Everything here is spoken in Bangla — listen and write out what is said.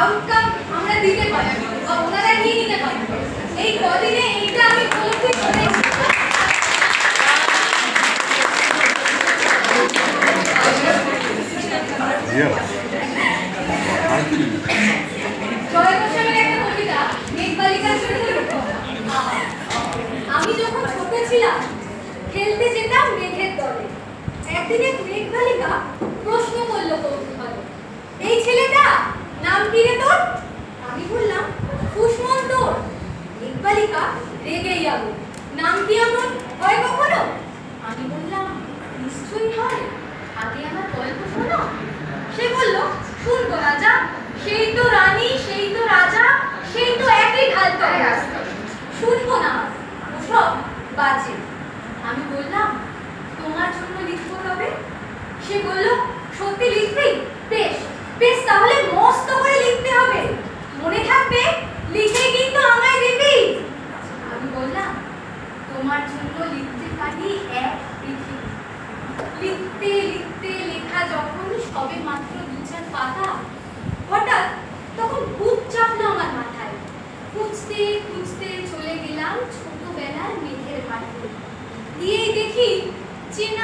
আউটকাম আমরা দিতে পারি বা ওনারা নিয়ে নিতে পারি। এই কদিনে এইটা আমি উপলব্ধি করেছি। জয় গোস্বামীর একটা কবিতা মেঘবালিকার চরিত্র। আমি যখন ছোট ছিলাম খেলতে যেতাম মেঘের দলে। একদিন এক মেঘবালিকা প্রশ্ন করল কৌতূহলে, এই ছেলেটা নাম কি রে তোর? আমি বললাম কুসমন তোর। মেঘবালিকা রেগেই যাবো, নাম কি এমন হয় কখনো? আমি বললাম নিশ্চয়ই হয়, আগে আমার গল্প শোনো। সে বলল শুনবো রাজা, সেই তো রানী, সেই তো রাজা, সেই তো একই ঢালতলায় রাস্তা। শুনবো না, ওসব বাজে। আমি বললাম তোমার জন্য লিখবো তবে? সে বলল সত্যি লিখবি? বেশ বেশ, তাহলে মস্ত করে লিখতে হবে, মনে থাকবে লিখে কিন্তু আমায় দিবি। আমি বললাম তোমার জন্য লিখতে পারি এক পৃথিবী। লিখতে লিখতে লেখা যখন সবে মাত্র 2-4 পাতা, হঠাৎ তখন ভূত চাপলো আমার মাথায়। খুঁজতে খুঁজতে চলে গেলাম ছোটবেলার মেঘের ঘাটে। গিয়েই দেখি চেনা